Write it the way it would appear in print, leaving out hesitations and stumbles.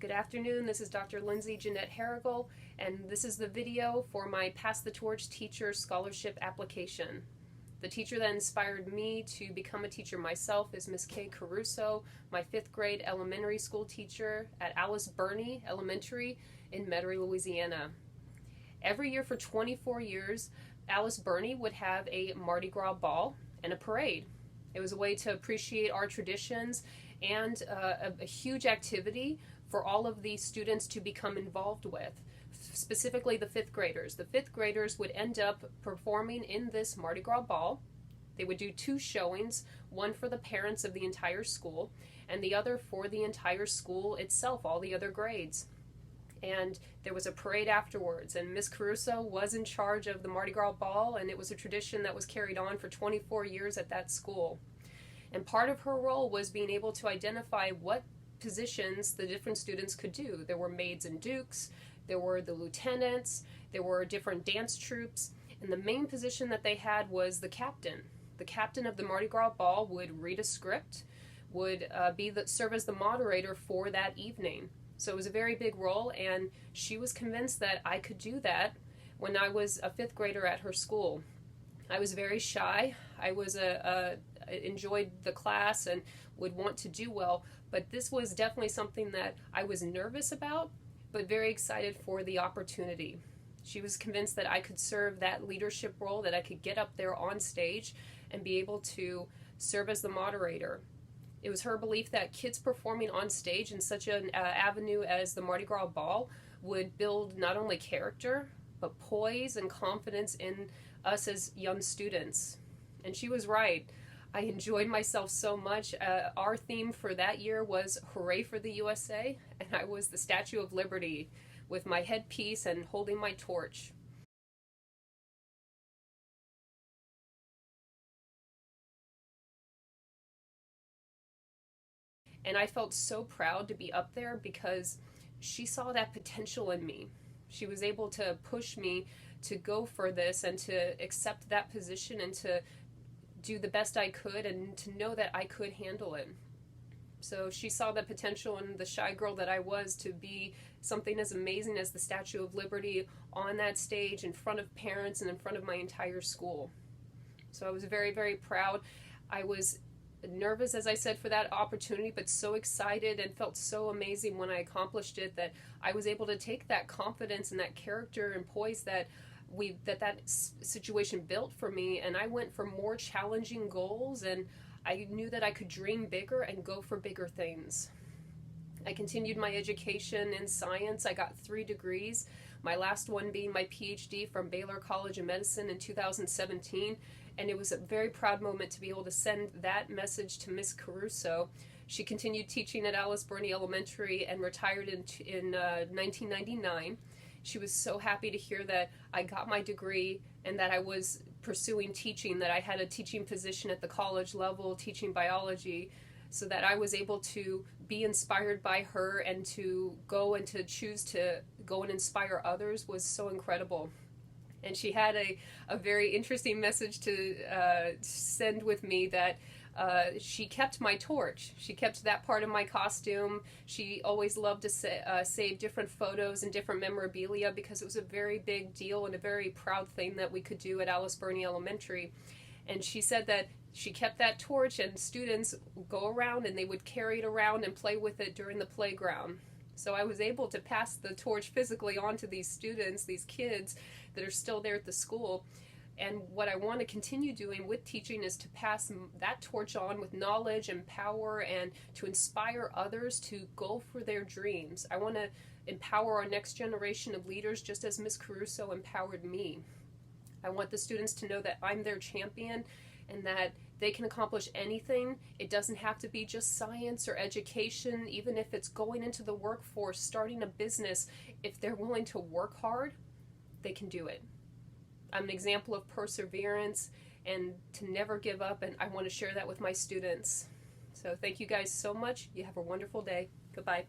Good afternoon, this is Dr. Lindsay Jeanette Harrigal, and this is the video for my Pass the Torch Teacher Scholarship application. The teacher that inspired me to become a teacher myself is Miss Kay Caruso, my 5th grade elementary school teacher at Alice Birney Elementary in Metairie, Louisiana. Every year for 24 years, Alice Birney would have a Mardi Gras ball and a parade. It was a way to appreciate our traditions and a huge activity for all of the students to become involved with, specifically the 5th graders. The 5th graders would end up performing in this Mardi Gras ball. They would do 2 showings, one for the parents of the entire school and the other for the entire school itself, all the other grades. And there was a parade afterwards, and Miss Caruso was in charge of the Mardi Gras ball, and it was a tradition that was carried on for 24 years at that school. And part of her role was being able to identify what positions the different students could do. There were maids and dukes, there were the lieutenants, there were different dance troupes, and the main position that they had was the captain. The captain of the Mardi Gras ball would read a script, would serve as the moderator for that evening. So it was a very big role, and she was convinced that I could do that when I was a 5th grader at her school. I was very shy. I was enjoyed the class and would want to do well, but this was definitely something that I was nervous about, but very excited for the opportunity. She was convinced that I could serve that leadership role, that I could get up there on stage and be able to serve as the moderator. It was her belief that kids performing on stage in such an avenue as the Mardi Gras ball would build not only character, but poise and confidence in us as young students. And she was right. I enjoyed myself so much. Our theme for that year was Hooray for the USA, and I was the Statue of Liberty with my headpiece and holding my torch. And I felt so proud to be up there because she saw that potential in me. She was able to push me to go for this and to accept that position and to do the best I could and to know that I could handle it. So she saw the potential in the shy girl that I was to be something as amazing as the Statue of Liberty on that stage in front of parents and in front of my entire school. So I was very, very proud. I was nervous, as I said, for that opportunity, but so excited and felt so amazing when I accomplished it that I was able to take that confidence and that character and poise that situation built for me, and I went for more challenging goals, and I knew that I could dream bigger and go for bigger things. I continued my education in science. I got 3 degrees, my last one being my PhD from Baylor College of Medicine in 2017, and it was a very proud moment to be able to send that message to Miss Caruso. She continued teaching at Alice Birney Elementary and retired in 1999. She was so happy to hear that I got my degree and that I was pursuing teaching, that I had a teaching position at the college level, teaching biology, so that I was able to be inspired by her and to go and to choose to go and inspire others was so incredible. And she had a very interesting message to send with me that she kept my torch. She kept that part of my costume. She always loved to save different photos and different memorabilia because it was a very big deal and a very proud thing that we could do at Alice Birney Elementary. And she said that she kept that torch and students would go around and they would carry it around and play with it during the playground. So I was able to pass the torch physically on to these students, these kids that are still there at the school. And what I want to continue doing with teaching is to pass that torch on with knowledge and power and to inspire others to go for their dreams. I want to empower our next generation of leaders just as Miss Caruso empowered me. I want the students to know that I'm their champion and that they can accomplish anything. It doesn't have to be just science or education, even if it's going into the workforce, starting a business. If they're willing to work hard, they can do it. I'm an example of perseverance and to never give up, and I want to share that with my students. So thank you guys so much. You have a wonderful day. Goodbye.